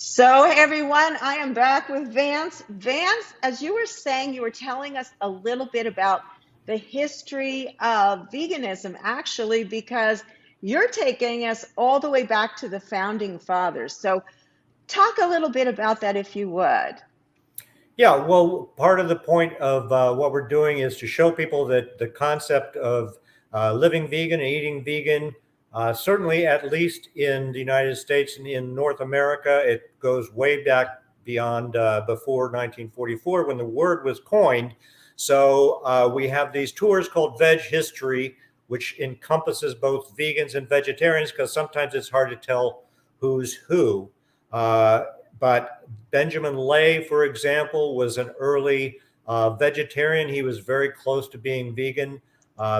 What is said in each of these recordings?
So, hey everyone, I am back with Vance. Vance, as you were saying, you were telling us a little bit about the history of veganism, actually, because you're taking us all the way back to the founding fathers. So, talk a little bit about that if you would. Yeah, well, part of the point of what we're doing is to show people that the concept of living vegan and eating vegan, certainly at least in the United States and in North America, it goes way back beyond before 1944 when the word was coined. So we have these tours called Veg History, which encompasses both vegans and vegetarians because sometimes it's hard to tell who's who. Uh, but Benjamin Lay, for example, was an early vegetarian. He was very close to being vegan.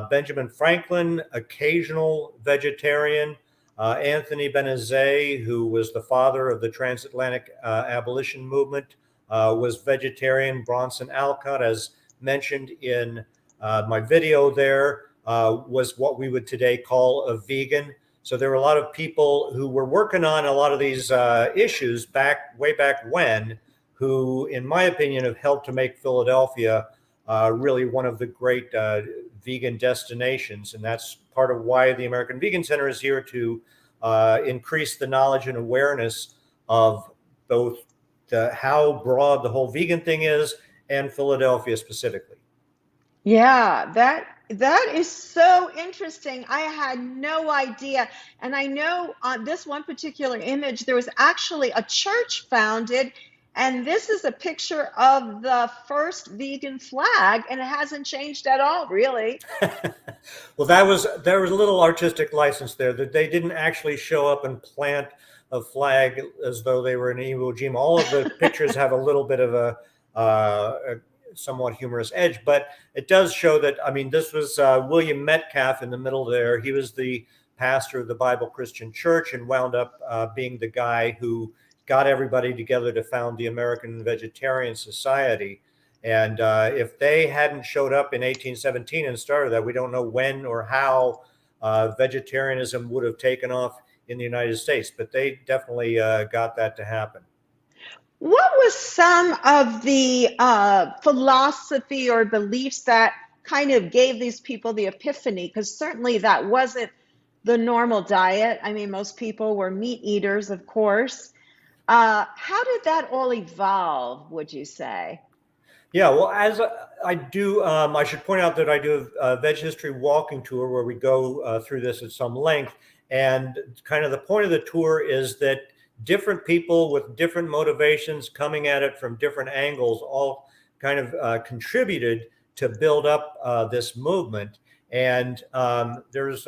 Benjamin Franklin, occasional vegetarian. Anthony Benezet, who was the father of the transatlantic abolition movement, was vegetarian. Bronson Alcott, as mentioned in my video there, was what we would today call a vegan. So there were a lot of people who were working on a lot of these issues way back when, who, in my opinion, have helped to make Philadelphia really one of the great vegan destinations. And that's part of why the American Vegan Center is here to increase the knowledge and awareness of both how broad the whole vegan thing is and Philadelphia specifically. Yeah, that is so interesting. I had no idea. And I know on this one particular image, there was actually a church founded, and this is a picture of the first vegan flag, and it hasn't changed at all, really. Well, there was a little artistic license there that they didn't actually show up and plant a flag as though they were in Iwo Jima. All of the pictures have a little bit of a somewhat humorous edge, but it does show that. I mean, this was William Metcalf in the middle there. He was the pastor of the Bible Christian Church and wound up being the guy who got everybody together to found the American Vegetarian Society. And if they hadn't showed up in 1817 and started that, we don't know when or how vegetarianism would have taken off in the United States. But they definitely got that to happen. What was some of the philosophy or beliefs that kind of gave these people the epiphany? Because certainly that wasn't the normal diet. I mean, most people were meat eaters, of course. How did that all evolve, would you say? Yeah, well, as I do, I should point out that I do a Veg History walking tour where we go through this at some length. And kind of the point of the tour is that different people with different motivations coming at it from different angles all kind of contributed to build up this movement. And there's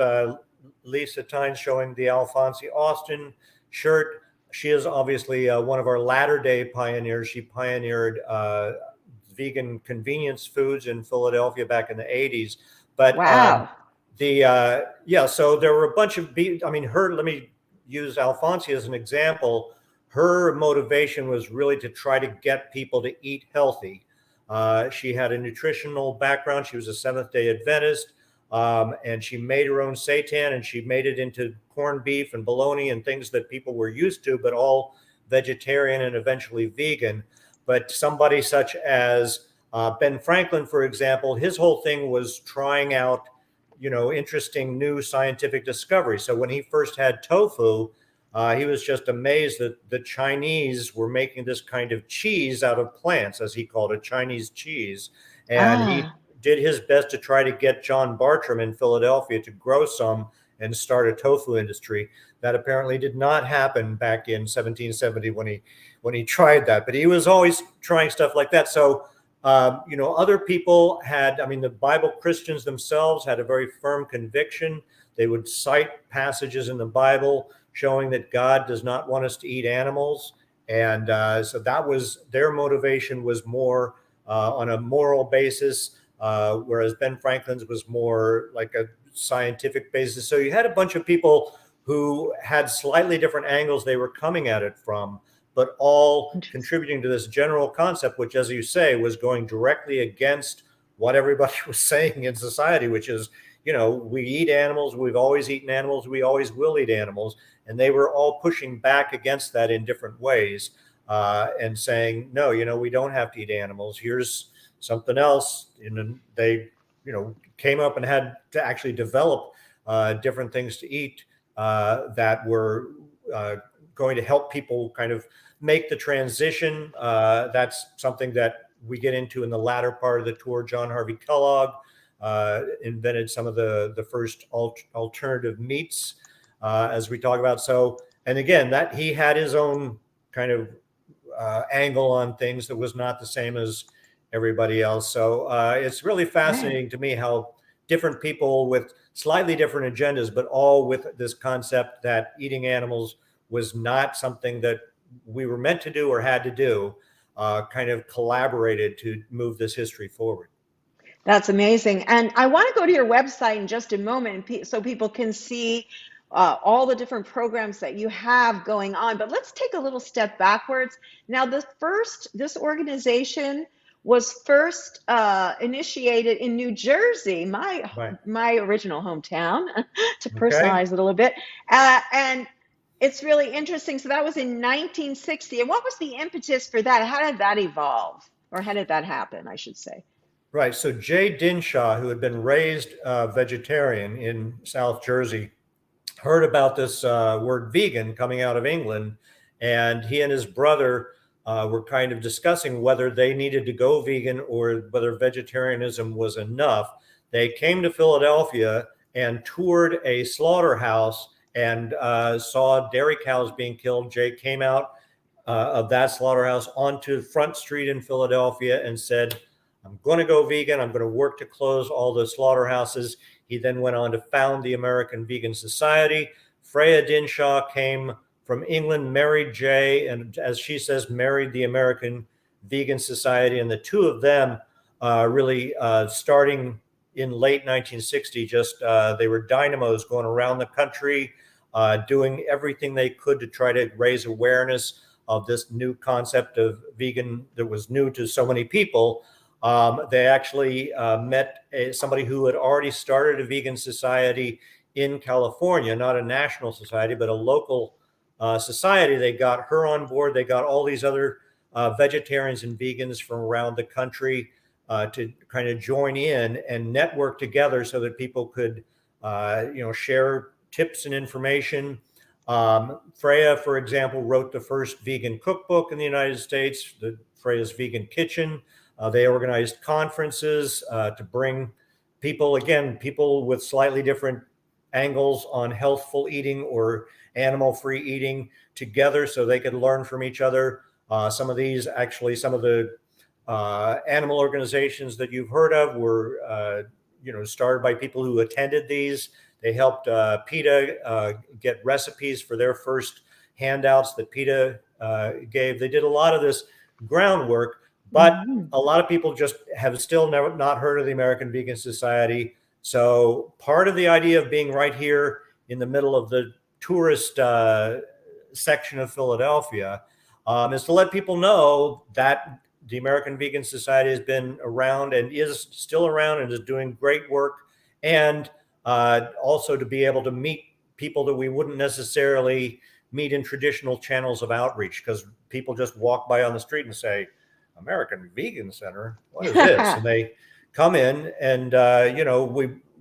Lisa Tynes showing the Alphonsi Austin shirt. She is obviously one of our latter day pioneers. She pioneered vegan convenience foods in Philadelphia back in the 80s. But Wow. yeah, so there were a bunch of, I mean, let me use Alfonsi as an example. Her motivation was really to try to get people to eat healthy. She had a nutritional background. She was a Seventh Day Adventist, and she made her own seitan, and she made it into corned beef and bologna and things that people were used to, but all vegetarian and eventually vegan. But somebody such as Ben Franklin, for example, his whole thing was trying out, interesting new scientific discoveries. So when he first had tofu, he was just amazed that the Chinese were making this kind of cheese out of plants, as he called it, Chinese cheese. And he Ah, did his best to try to get John Bartram in Philadelphia to grow some and start a tofu industry. That apparently did not happen back in 1770 when he tried that. But he was always trying stuff like that. So other people had, I mean, the Bible Christians themselves had a very firm conviction. They would cite passages in the Bible showing that God does not want us to eat animals. And so that was their motivation, was more on a moral basis, whereas Ben Franklin's was more like a scientific basis. So you had a bunch of people who had slightly different angles they were coming at it from, but all interesting. contributing to this general concept, which, as you say, was going directly against what everybody was saying in society, which is we eat animals. We've always eaten animals. We always will eat animals. And they were all pushing back against that in different ways, and saying, no, we don't have to eat animals. Here's something else. And they, came up and had to actually develop different things to eat that were going to help people kind of make the transition. That's something that we get into in the latter part of the tour. John Harvey Kellogg invented some of the first alternative meats, as we talk about. So, and again, that he had his own kind of angle on things that was not the same as everybody else. So it's really fascinating to me how different people with slightly different agendas, but all with this concept that eating animals was not something that we were meant to do or had to do, kind of collaborated to move this history forward. That's amazing. And I want to go to your website in just a moment so people can see all the different programs that you have going on. But let's take a little step backwards. Now, this organization was first initiated in New Jersey, my original hometown, to personalize it a little bit. And it's really interesting. So that was in 1960. And what was the impetus for that? How did that evolve? Or how did that happen, I should say? Right. So Jay Dinshaw, who had been raised vegetarian in South Jersey, heard about this word vegan coming out of England. And he and his brother were kind of discussing whether they needed to go vegan or whether vegetarianism was enough. They came to Philadelphia and toured a slaughterhouse and saw dairy cows being killed. Jay came out of that slaughterhouse onto Front Street in Philadelphia and said, I'm going to go vegan. I'm going to work to close all the slaughterhouses. He then went on to found the American Vegan Society. Freya Dinshaw came from England, married Jay, and as she says, married the American Vegan Society. And the two of them really starting in late 1960, they were dynamos going around the country, doing everything they could to try to raise awareness of this new concept of vegan that was new to so many people. They actually met somebody who had already started a vegan society in California, not a national society, but a local society. They got her on board. They got all these other vegetarians and vegans from around the country to kind of join in and network together so that people could, share tips and information. Freya, for example, wrote the first vegan cookbook in the United States, the Freya's Vegan Kitchen. They organized conferences to bring people with slightly different angles on healthful eating or animal-free eating together so they could learn from each other. Some of the animal organizations that you've heard of were, started by people who attended these. They helped PETA get recipes for their first handouts that PETA gave. They did a lot of this groundwork. But a lot of people just have still not heard of the American Vegan Society. So part of the idea of being right here in the middle of the tourist section of Philadelphia is to let people know that the American Vegan Society has been around and is still around and is doing great work. And also to be able to meet people that we wouldn't necessarily meet in traditional channels of outreach, because people just walk by on the street and say, American Vegan Center, what is this? And they come in and,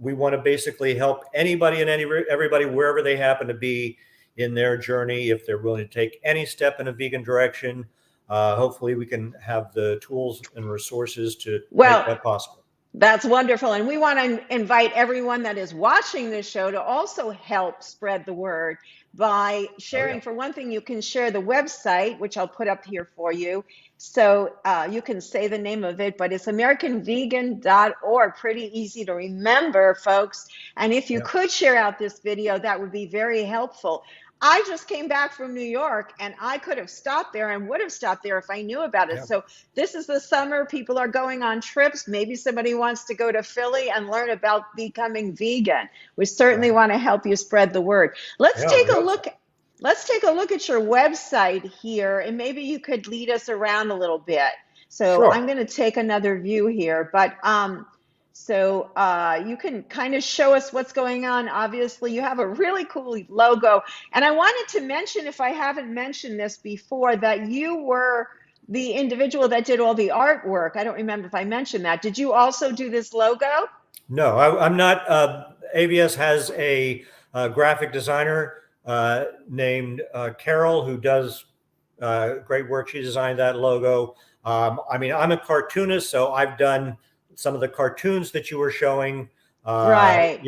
we want to basically help anybody and everybody wherever they happen to be in their journey. If they're willing to take any step in a vegan direction, hopefully we can have the tools and resources to make that possible. That's wonderful. And we want to invite everyone that is watching this show to also help spread the word by sharing. For one thing, you can share the website, which I'll put up here for you. So you can say the name of it, but it's AmericanVegan.org. Pretty easy to remember, folks. And if you could share out this video, that would be very helpful. I just came back from New York and I could have stopped there and would have stopped there if I knew about it. Yeah. So this is the summer. People are going on trips. Maybe somebody wants to go to Philly and learn about becoming vegan. We certainly want to help you spread the word. Let's take a look. Let's take a look at your website here, and maybe you could lead us around a little bit. So I'm going to take another view here, but So you can kind of show us what's going on. Obviously, you have a really cool logo. And I wanted to mention, if I haven't mentioned this before, that you were the individual that did all the artwork. I don't remember if I mentioned that. Did you also do this logo? No, I'm not. AVS has a graphic designer named Carol who does great work. She designed that logo. I mean, I'm a cartoonist, so I've done some of the cartoons that you were showing. Right.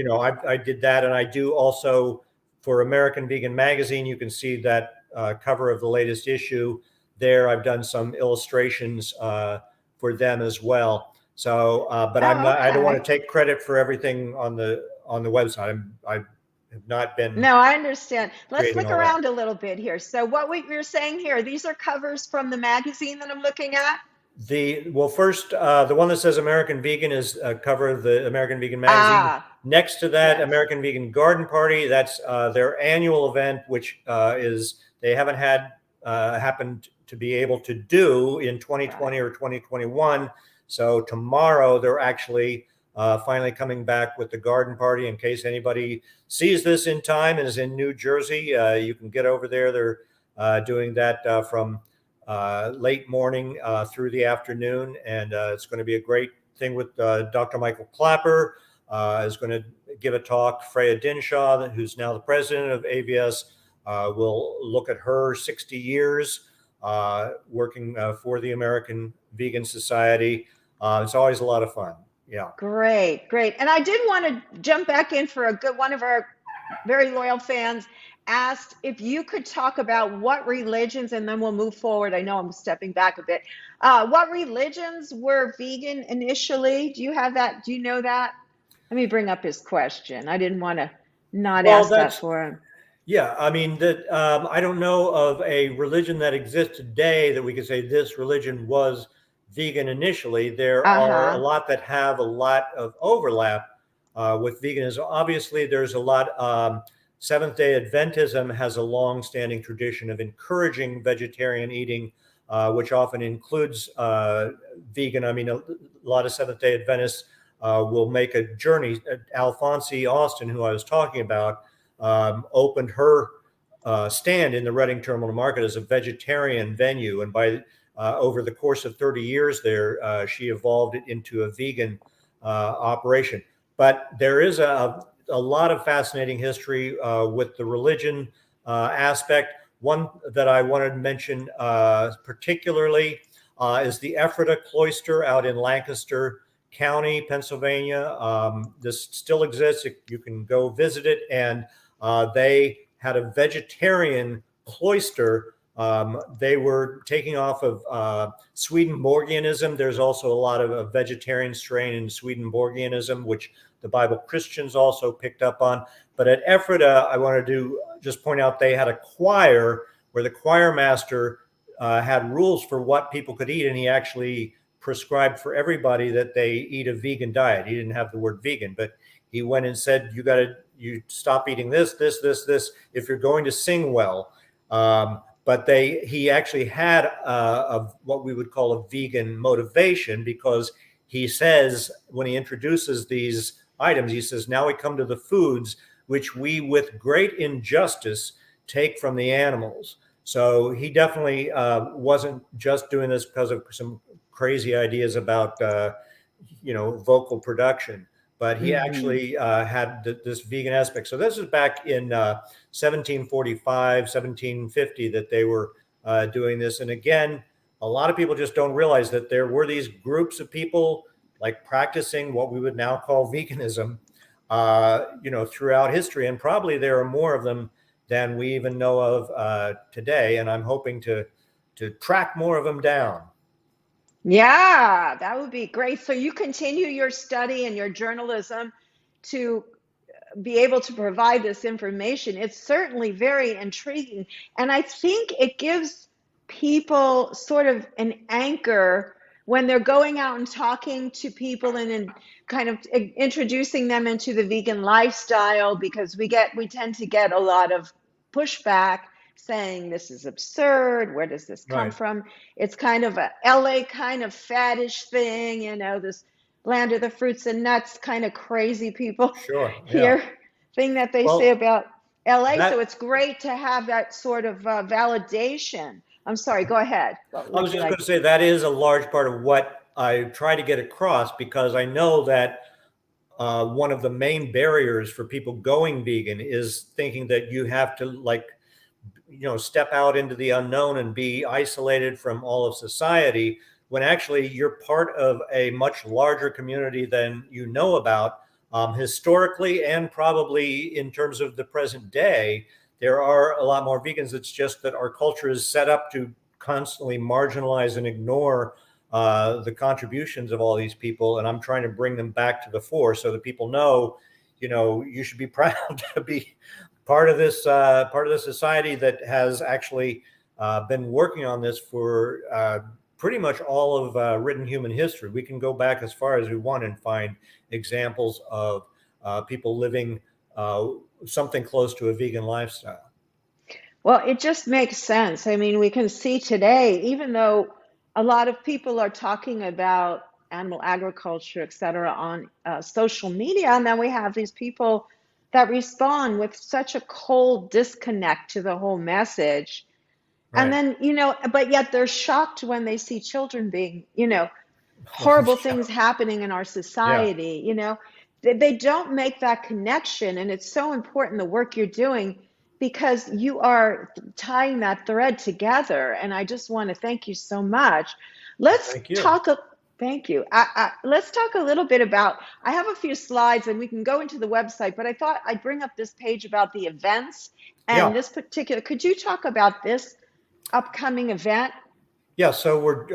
I did that, and I do also for American Vegan Magazine. You can see that cover of the latest issue there. I've done some illustrations for them as well. So, but I'm Oh, not. I don't want okay. to take credit for everything on the website. I have not been No, I understand. Let's creating look all that. around a little bit here. So what you're saying here, these are covers from the magazine that I'm looking at? First, the one that says American Vegan is a cover of the American Vegan Magazine. Ah, Next to that, yes. American Vegan Garden Party. That's their annual event, which is they haven't had happened to be able to do in 2020 Right. or 2021. So tomorrow they're actually finally coming back with the garden party. In case anybody sees this in time and is in New Jersey, you can get over there. They're doing that from late morning through the afternoon, and it's going to be a great thing with Dr. Michael Clapper is going to give a talk. Freya Dinshaw, who's now the president of AVS, will look at her 60 years working for the American Vegan Society. It's always a lot of fun. Yeah. Great, great. And I did want to jump back in for a good one of our very loyal fans asked if you could talk about what religions, and then we'll move forward. I know I'm stepping back a bit. What religions were vegan initially? Do you have that? Do you know that? Let me bring up his question. I didn't want to not Well, ask that that's for him. Yeah, I mean that I don't know of a religion that exists today that we could say this religion was vegan initially. There are a Uh-huh. lot that have a lot of overlap with veganism. Obviously, there's a lot. Seventh Day Adventism has a long-standing tradition of encouraging vegetarian eating, which often includes vegan. I mean, a lot of Seventh Day Adventists will make a journey. Alphonse Austin, who I was talking about opened her stand in the Reading Terminal Market as a vegetarian venue. And by over the course of 30 years there, she evolved it into a vegan operation. But there is a lot of fascinating history with the religion aspect. One that I wanted to mention particularly is the Ephrata Cloister out in Lancaster County, Pennsylvania. This still exists. You can go visit it, and they had a vegetarian cloister. They were taking off of Swedenborgianism. There's also a lot of a vegetarian strain in Swedenborgianism, which the Bible Christians also picked up on. But at Ephrata, I wanted to just point out they had a choir where the choir master had rules for what people could eat, and he actually prescribed for everybody that they eat a vegan diet. He didn't have the word vegan, but he went and said, you stop eating this, if you're going to sing well. But he actually had what we would call a vegan motivation, because he says when he introduces these items, he says, now we come to the foods which we with great injustice take from the animals. So he definitely wasn't just doing this because of some crazy ideas about vocal production, but he Mm-hmm. actually had this vegan aspect. So this is back in 1745, 1750 that they were doing this. And again, a lot of people just don't realize that there were these groups of people like practicing what we would now call veganism, throughout history. And probably there are more of them than we even know of today. And I'm hoping to track more of them down. Yeah, that would be great. So you continue your study and your journalism to be able to provide this information. It's certainly very intriguing. And I think it gives people sort of an anchor when they're going out and talking to people and kind of introducing them into the vegan lifestyle, because we tend to get a lot of pushback saying this is absurd. Where does this come Right. from? It's kind of a LA kind of faddish thing, this land of the fruits and nuts kind of crazy people Sure. Yeah. here thing that they say Well, about LA. So that it's great to have that sort of validation. I'm sorry, go ahead. What I would was you just like? going to say that is a large part of what I try to get across, because I know that one of the main barriers for people going vegan is thinking that you have to, like, step out into the unknown and be isolated from all of society, when actually you're part of a much larger community than you know about. Historically, and probably in terms of the present day, there are a lot more vegans. It's just that our culture is set up to constantly marginalize and ignore the contributions of all these people, and I'm trying to bring them back to the fore so that people know, you should be proud to be part of the society that has actually been working on this for pretty much all of written human history. We can go back as far as we want and find examples of people living uh, something close to a vegan lifestyle. Well, it just makes sense. I mean, we can see today, even though a lot of people are talking about animal agriculture, et cetera, on social media, and then we have these people that respond with such a cold disconnect to the whole message. And Right. then, but yet they're shocked when they see children being, horrible things happening in our Yeah. society, they don't make that connection. And it's so important the work you're doing because you are tying that thread together. And I just want to thank you so much. Let's Thank you. talk. Thank you. Let's talk a little bit about. I have a few slides and we can go into the website, but I thought I'd bring up this page about the events and Yeah. this particular. Could you talk about this upcoming event? Yeah, so we're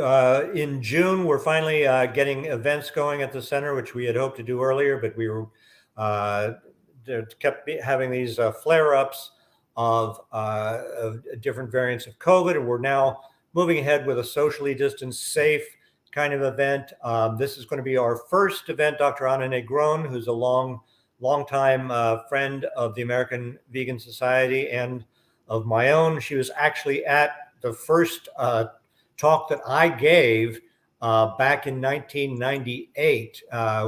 in June. We're finally getting events going at the center, which we had hoped to do earlier, but we were uh, kept having these flare-ups of different variants of COVID, and we're now moving ahead with a socially distanced, safe kind of event. This is going to be our first event. Dr. Ana Negron, who's a long time friend of the American Vegan Society and of my own, she was actually at the first talk that I gave back in 1998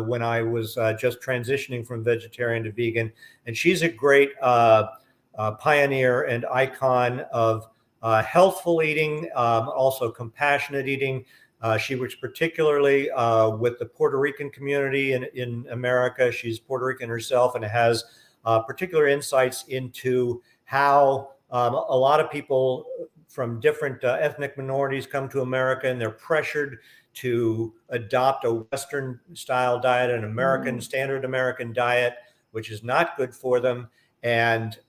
when I was just transitioning from vegetarian to vegan. And she's a great pioneer and icon of healthful eating, also compassionate eating. She works particularly with the Puerto Rican community in America. She's Puerto Rican herself and has particular insights into how a lot of people from different ethnic minorities come to America, and they're pressured to adopt a Western style diet, an American Mm. standard American diet, which is not good for them. And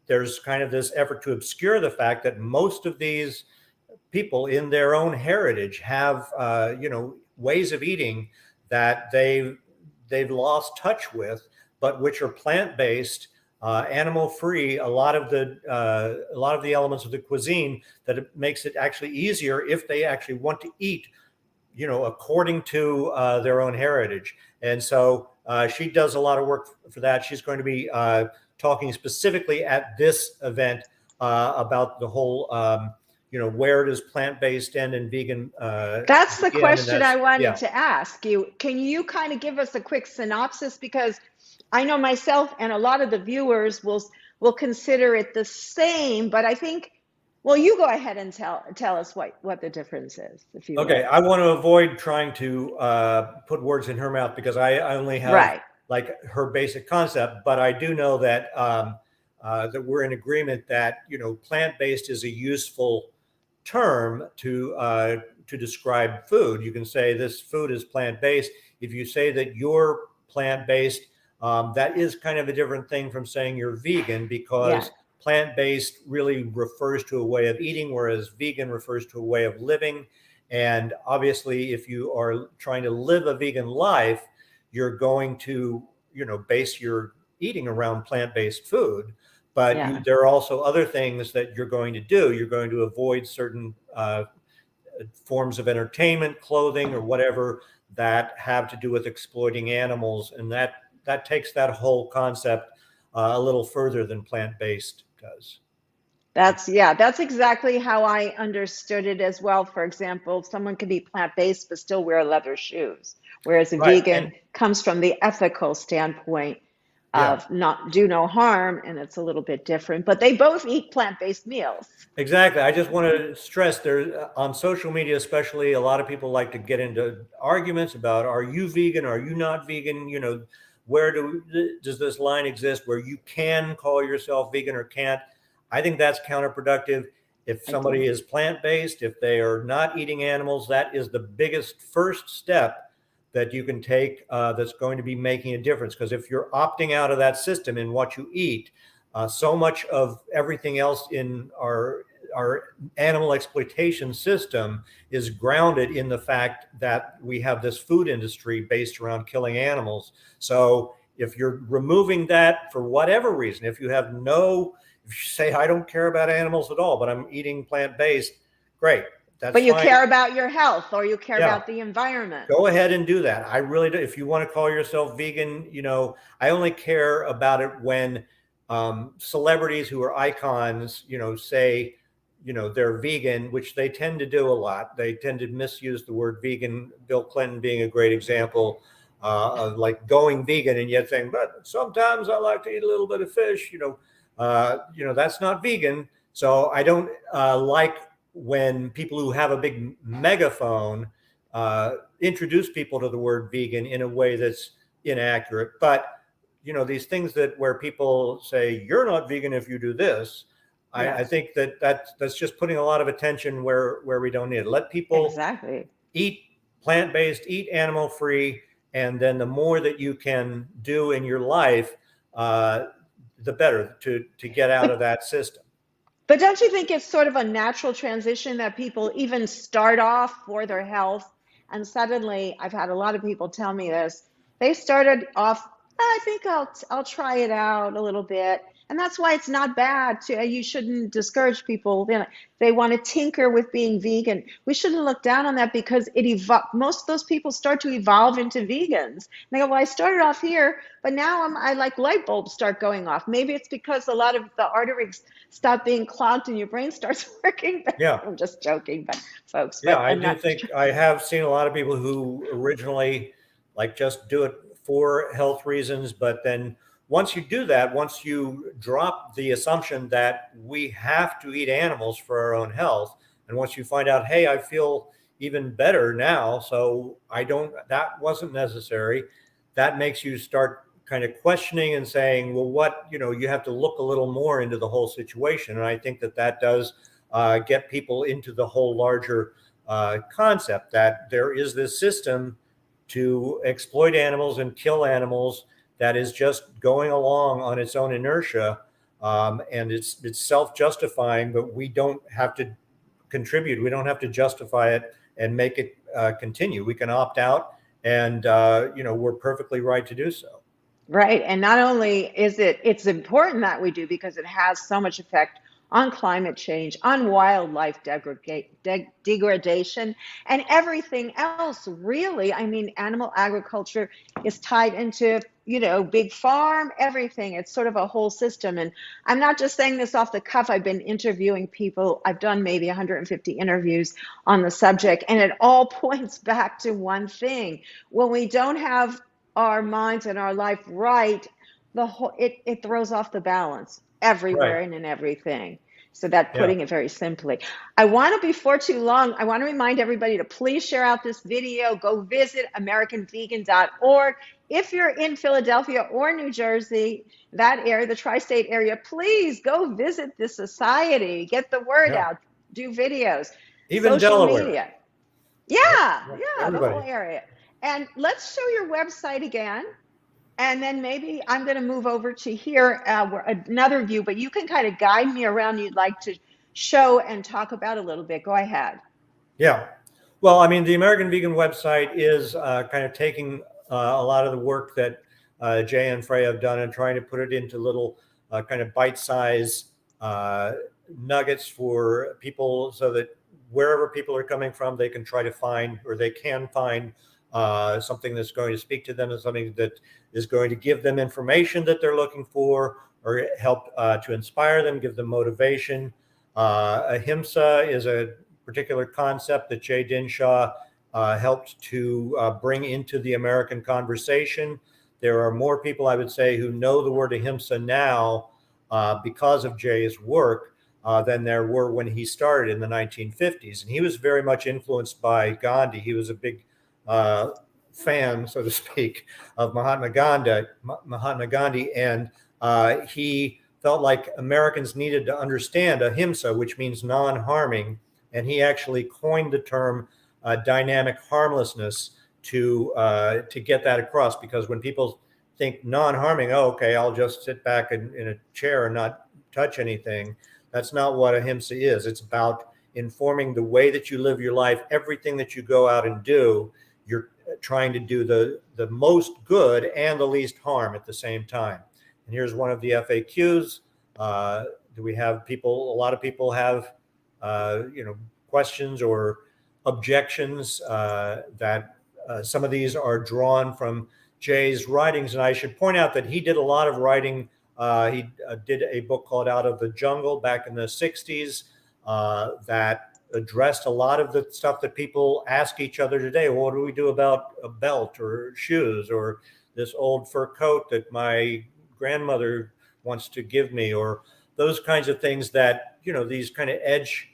there's kind of this effort to obscure the fact that most of these people in their own heritage have, ways of eating that they've lost touch with, but which are plant based, animal free. A lot of the elements of the cuisine that it makes it actually easier if they actually want to eat, according to their own heritage. And so she does a lot of work for that. She's going to be talking specifically at this event about the whole, where does plant based end and vegan That's the begin? And question I that's, wanted yeah. to ask you. Can you kind of give us a quick synopsis? Because I know myself and a lot of the viewers will consider it the same, but I think, well, you go ahead and tell us what the difference is, if you Okay, will. I want to avoid trying to put words in her mouth because I only have Right. like her basic concept, but I do know that that we're in agreement that plant-based is a useful term to describe food. You can say this food is plant-based. If you say that you're plant-based, that is kind of a different thing from saying you're vegan, Yeah. because plant-based really refers to a way of eating, whereas vegan refers to a way of living. And obviously, if you are trying to live a vegan life, you're going to, base your eating around plant-based food. But Yeah. there are also other things that you're going to do. You're going to avoid certain forms of entertainment, clothing, or whatever that have to do with exploiting animals, and that takes that whole concept a little further than plant-based does. That's exactly how I understood it as well. For example, someone could be plant-based but still wear leather shoes, whereas a Right. vegan And comes from the ethical standpoint yeah, of not do no harm, and it's a little bit different. But they both eat plant-based meals. exactly. I just want to stress there on social media, especially, a lot of people like to get into arguments about, are you vegan? Are you not vegan? Where does this line exist where you can call yourself vegan or can't? I think that's counterproductive. If I do. somebody is plant-based, if they are not eating animals, that is the biggest first step that you can take, that's going to be making a difference. Because if you're opting out of that system in what you eat, so much of everything else in our animal exploitation system is grounded in the fact that we have this food industry based around killing animals. So if you're removing that for whatever reason, if you say, I don't care about animals at all, but I'm eating plant based, great, that's But you fine. care about your health or you care Yeah, about the environment. go ahead and do that. I really do. If you want to call yourself vegan, I only care about it when celebrities who are icons, say, they're vegan, which they tend to do a lot. They tend to misuse the word vegan. Bill Clinton being a great example, of like going vegan and yet saying, but sometimes I like to eat a little bit of fish. That's not vegan. So I don't like when people who have a big megaphone introduce people to the word vegan in a way that's inaccurate. But these things that where people say you're not vegan if you do this, I Yes, think that's just putting a lot of attention where we don't need it. Let people exactly. eat plant-based, eat animal-free, and then the more that you can do in your life, uh, the better to get out of But that system. But don't you think it's sort of a natural transition that people even start off for their health and suddenly, I've had a lot of people tell me this, they started off, I think I'll try it out a little bit. And that's why it's not bad to, you shouldn't discourage people. They want to tinker with being vegan. We shouldn't look down on that because most of those people start to evolve into vegans. And they go, well, I started off here, but now I like light bulbs start going off. Maybe it's because a lot of the arteries stop being clogged and your brain starts working better. Yeah. I'm just joking, but folks, Yeah, but I do think I have seen a lot of people who originally like just do it for health reasons, but then once you do that, once you drop the assumption that we have to eat animals for our own health, and once you find out, hey, I feel even better now, so I don't, that wasn't necessary, that makes you start kind of questioning and saying, well, you have to look a little more into the whole situation. And I think that does get people into the whole larger concept that there is this system to exploit animals and kill animals that is just going along on its own inertia, and it's self-justifying. But we don't have to contribute. We don't have to justify it and make it continue. We can opt out, and we're perfectly right to do so. right. And not only is it's important that we do because it has so much effect on climate change, on wildlife degradation, and everything else, really. I mean, animal agriculture is tied into, big farm, everything. It's sort of a whole system. And I'm not just saying this off the cuff. I've been interviewing people. I've done maybe 150 interviews on the subject, and it all points back to one thing. When we don't have our minds and our life right, it throws off the balance Right. everywhere and in everything. So that Yeah. putting it very simply. I want to, before too long, I want to remind everybody to please share out this video. Go visit AmericanVegan.org. If you're in Philadelphia or New Jersey, that area, the tri-state area, please go visit the society. Get the word Yeah. out. Do videos, Even social Delaware. media. Yeah, Yeah. yeah, the whole Everybody. area. And let's show your website again. And then maybe I'm going to move over to here, another view, but you can kind of guide me around. You'd like to show and talk about a little bit. Go ahead. Yeah. Well, I mean, the American Vegan website is kind of taking a lot of the work that Jay and Freya have done and trying to put it into little kind of bite-sized nuggets for people so that wherever people are coming from, they can try to find, or they can find something that's going to speak to them and something that is going to give them information that they're looking for or help to inspire them, give them motivation. Ahimsa is a particular concept that Jay Dinshaw helped to bring into the American conversation. There are more people, I would say, who know the word ahimsa now because of Jay's work than there were when he started in the 1950s. And he was very much influenced by Gandhi. He was a big fan, so to speak, of Mahatma Gandhi, and he felt like Americans needed to understand ahimsa, which means non-harming, and he actually coined the term dynamic harmlessness to get that across. Because when people think non-harming, oh, okay, I'll just sit back in a chair and not touch anything. That's not what ahimsa is. It's about informing the way that you live your life. Everything that you go out and do, you're trying to do the most good and the least harm at the same time. And here's one of the FAQs. Do we have people? A lot of people have, questions or objections that some of these are drawn from Jay's writings. And I should point out that he did a lot of writing. He did a book called Out of the Jungle back in the 60s that addressed a lot of the stuff that people ask each other today. Well, what do we do about a belt or shoes or this old fur coat that my grandmother wants to give me, or those kinds of things that, these kind of edge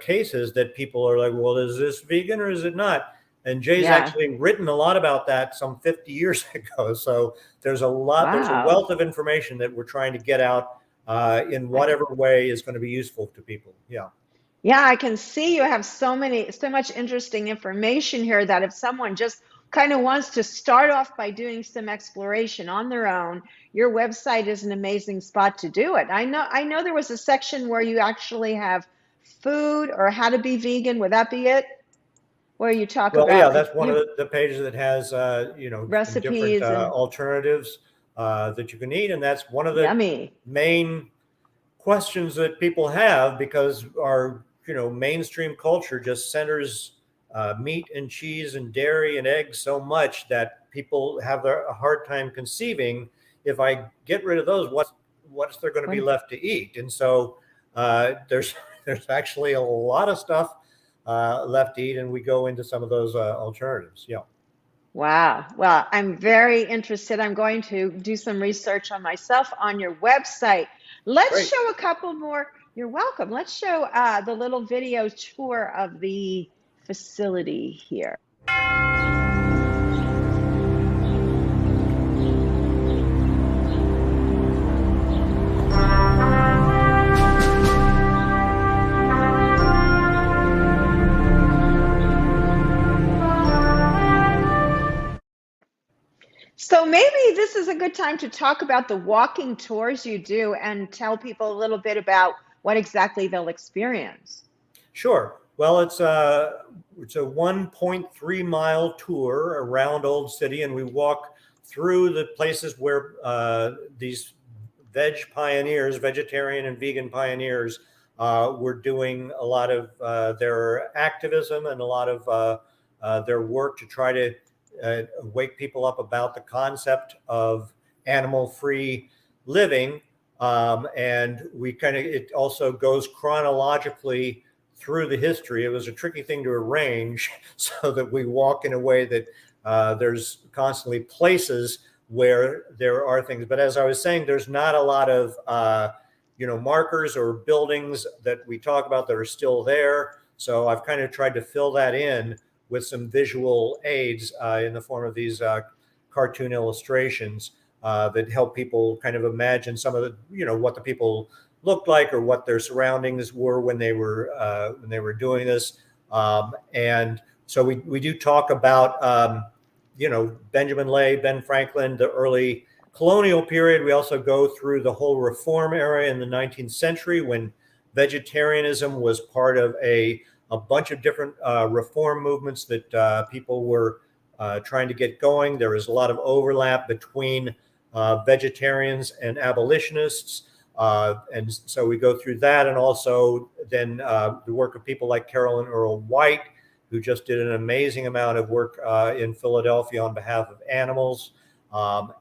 cases that people are like, well, is this vegan or is it not? And Jay's Yeah. actually written a lot about that some 50 years ago. So there's a Wow. wealth of information that we're trying to get out in whatever way is going to be useful to people. Yeah. Yeah, I can see you have so much interesting information here that if someone just kind of wants to start off by doing some exploration on their own, your website is an amazing spot to do it. I know there was a section where you actually have food or how to be vegan. Would that be it? Where you talk Well, yeah, about that's one of you the pages that has, some different recipes and alternatives that you can eat. And that's one of the yummy. main questions that people have, because our mainstream culture just centers meat and cheese and dairy and eggs so much that people have a hard time conceiving, if I get rid of those, what's there going to be What- left to eat? And so there's there's actually a lot of stuff left to eat, and we go into some of those alternatives. Yeah. Wow. Well, I'm very interested. I'm going to do some research on myself on your website. Let's Great. show a couple more. You're welcome. Let's show the little video tour of the facility here. So maybe this is a good time to talk about the walking tours you do and tell people a little bit about what exactly they'll experience. Sure. Well, it's a 1.3 mile tour around Old City, and we walk through the places where these vegetarian and vegan pioneers, were doing a lot of their activism and a lot of their work to try to wake people up about the concept of animal-free living. And it also goes chronologically through the history. It was a tricky thing to arrange so that we walk in a way that there's constantly places where there are things. But as I was saying, there's not a lot of markers or buildings that we talk about that are still there. So I've kind of tried to fill that in with some visual aids in the form of these cartoon illustrations that help people kind of imagine some of the, what the people looked like or what their surroundings were when they were doing this. And so we do talk about, Benjamin Lay, Ben Franklin, the early colonial period. We also go through the whole reform era in the 19th century when vegetarianism was part of a bunch of different reform movements that people were trying to get going. There was a lot of overlap between vegetarians and abolitionists. And so we go through that, and also then the work of people like Carolyn Earl White, who just did an amazing amount of work in Philadelphia on behalf of animals,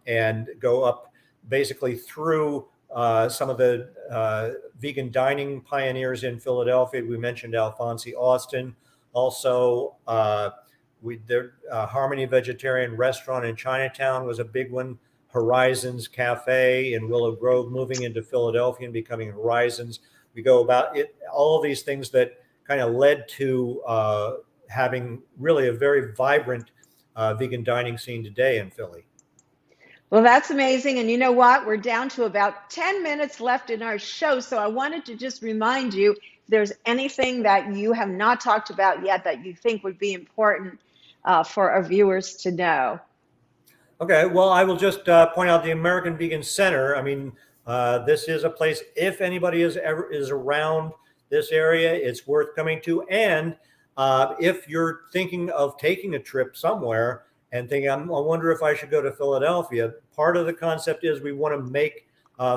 and go up basically through some of the vegan dining pioneers in Philadelphia. We mentioned Alphonsi Austin. Also, Harmony Vegetarian Restaurant in Chinatown was a big one. Horizons Cafe in Willow Grove moving into Philadelphia and becoming Horizons. We go about it, all of these things that kind of led to having really a very vibrant vegan dining scene today in Philly. Well, that's amazing. And you know what? We're down to about 10 minutes left in our show. So I wanted to just remind you, if there's anything that you have not talked about yet that you think would be important for our viewers to know. Okay, well, I will just point out the American Vegan Center. I mean, this is a place, if anybody is around this area, it's worth coming to. And if you're thinking of taking a trip somewhere and thinking, I wonder if I should go to Philadelphia, part of the concept is we want to make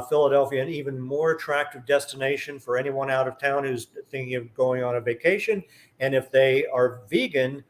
Philadelphia an even more attractive destination for anyone out of town who's thinking of going on a vacation. And if they are vegan,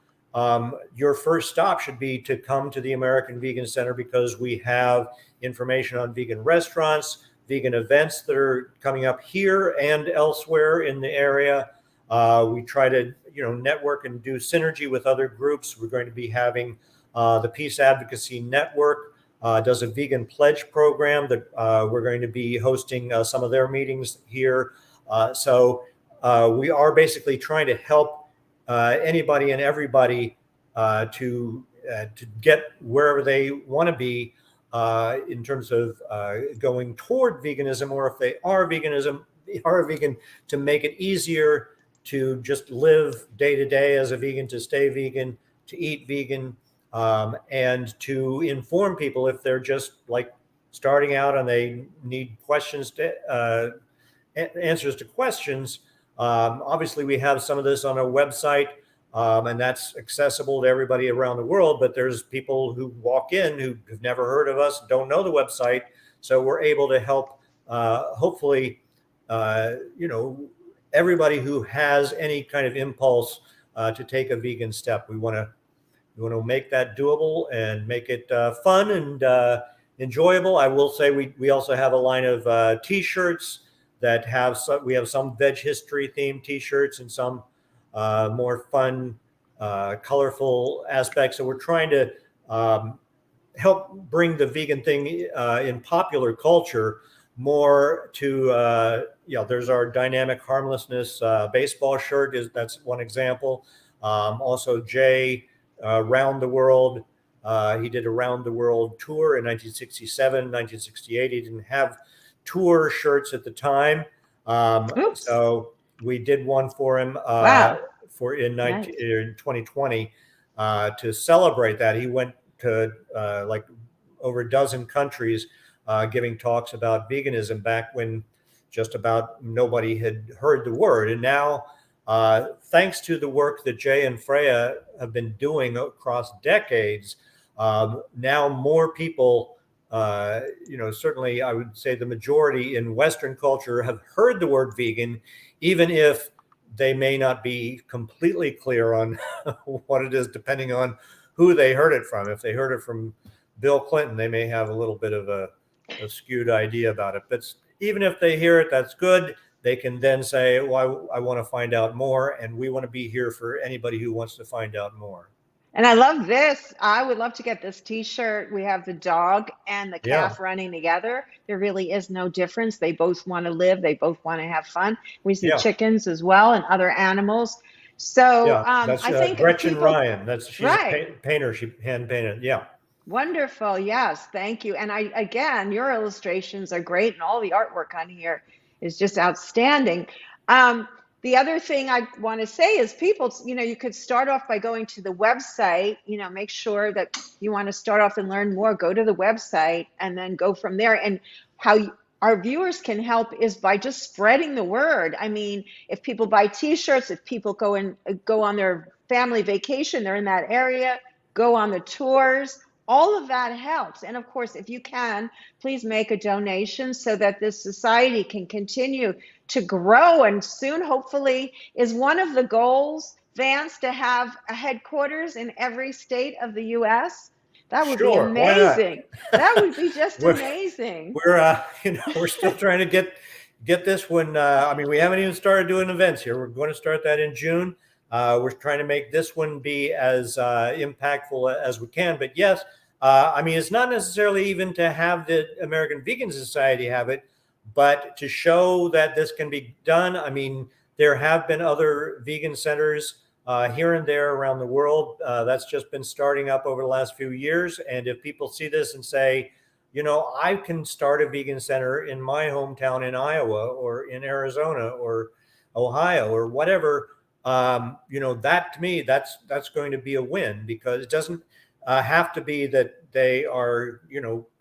your first stop should be to come to the American Vegan Center, because we have information on vegan restaurants, vegan events that are coming up here and elsewhere in the area. We try to, network and do synergy with other groups. We're going to be having the Peace Advocacy Network does a vegan pledge program that we're going to be hosting some of their meetings here. So we are basically trying to help anybody and everybody to get wherever they want to be in terms of going toward veganism, or if they are vegan, to make it easier to just live day to day as a vegan, to stay vegan, to eat vegan, and to inform people if they're just like starting out and they need questions to answers to questions. Obviously, we have some of this on our website, and that's accessible to everybody around the world. But there's people who walk in who have never heard of us, don't know the website. So we're able to help, hopefully, everybody who has any kind of impulse to take a vegan step. We want to make that doable and make it fun and enjoyable. I will say we also have a line of T-shirts that we have some veg history themed T-shirts and some more fun, colorful aspects. So we're trying to help bring the vegan thing in popular culture more to, there's our Dynamic Harmlessness baseball shirt. That's one example. Also, Jay, Round the World. He did a Round the World tour in 1967, 1968. He didn't have tour shirts at the time. So we did one for him in 2020 to celebrate that. He went to like over a dozen countries giving talks about veganism back when just about nobody had heard the word. And now, thanks to the work that Jay and Freya have been doing across decades, now more people, certainly I would say the majority in Western culture have heard the word vegan, even if they may not be completely clear on what it is, depending on who they heard it from. If they heard it from Bill Clinton, they may have a little bit of a skewed idea about it. But even if they hear it, that's good. They can then say, well, I want to find out more. And we want to be here for anybody who wants to find out more. And I love this. I would love to get this T-shirt. We have the dog and the calf running together. There really is no difference. They both want to live. They both want to have fun. We see chickens as well and other animals. So that's I think Gretchen Ryan. She's a painter. She hand painted. Yeah. Wonderful. Yes. Thank you. And again, your illustrations are great, and all the artwork on here is just outstanding. The other thing I want to say is people, you could start off by going to the website, make sure that you want to start off and learn more, go to the website and then go from there. And how our viewers can help is by just spreading the word. I mean, if people buy T-shirts, if people go on their family vacation, they're in that area, go on the tours, all of that helps. And of course, if you can, please make a donation so that this society can continue to grow. And soon, hopefully, is one of the goals, Vance, to have a headquarters in every state of the U.S.? That would be Sure, why not? amazing. That would be just We're amazing. we're still trying to get this one. I mean, we haven't even started doing events here. We're going to start that in June. We're trying to make this one be as impactful as we can. But yes, I mean, it's not necessarily even to have the American Vegan Society have it, but to show that this can be done. I mean, there have been other vegan centers here and there around the world. That's just been starting up over the last few years. And if people see this and say, I can start a vegan center in my hometown in Iowa or in Arizona or Ohio or whatever, that to me, that's going to be a win, because it doesn't have to be that they are,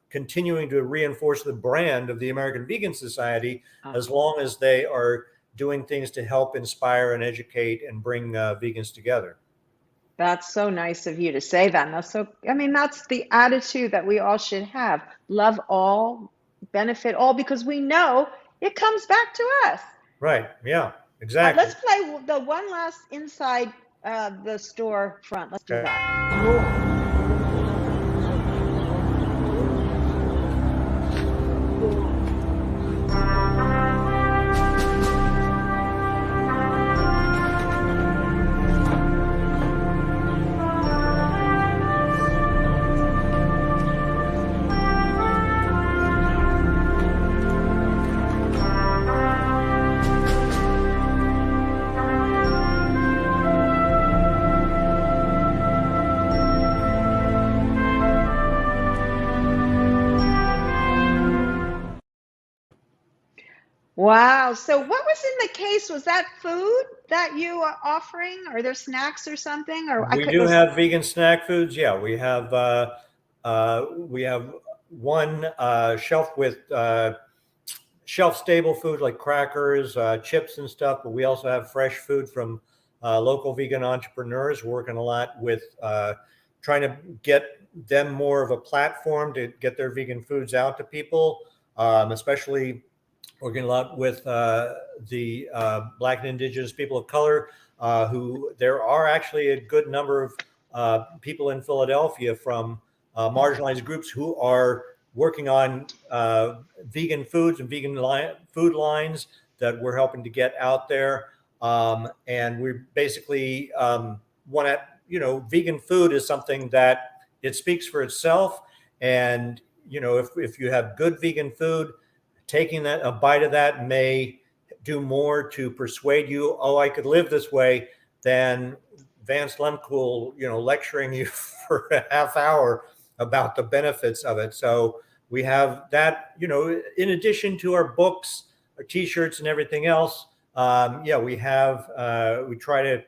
continuing to reinforce the brand of the American Vegan Society, as long as they are doing things to help inspire and educate and bring vegans together. That's so nice of you to say that. And that's the attitude that we all should have. Love all, benefit all, because we know it comes back to us. Right. Yeah, exactly. Let's play the one last inside the store front. Let's do that. Wow. So what was in the case? Was that food that you are offering? Are there snacks or something? Or we do have vegan snack foods. Yeah, we have one shelf with shelf stable food like crackers, chips and stuff, but we also have fresh food from local vegan entrepreneurs. We're working a lot with trying to get them more of a platform to get their vegan foods out to people, especially working a lot with the Black and Indigenous people of color, who there are actually a good number of people in Philadelphia from marginalized groups who are working on vegan foods and vegan food lines that we're helping to get out there. And we basically want to, vegan food is something that it speaks for itself. And, if you have good vegan food, taking a bite of that may do more to persuade you, oh, I could live this way, than Vance Lemkool, lecturing you for a half hour about the benefits of it. So we have that, in addition to our books, our T-shirts, and everything else. We try to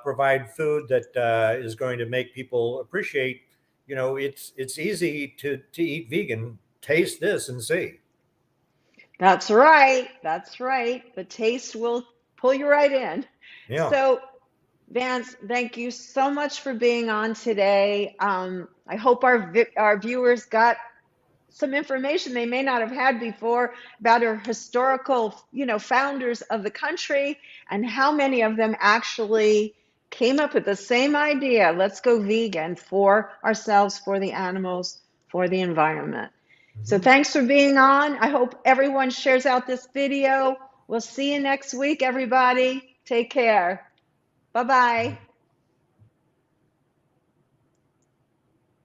provide food that is going to make people appreciate. It's easy to eat vegan. Taste this and see. That's right. That's right. The taste will pull you right in. Yeah. So, Vance, thank you so much for being on today. I hope our viewers got some information they may not have had before about our historical, founders of the country, and how many of them actually came up with the same idea. Let's go vegan for ourselves, for the animals, for the environment. So thanks for being on. I hope everyone shares out this video. We'll see you next week, everybody. Take care. Bye-bye.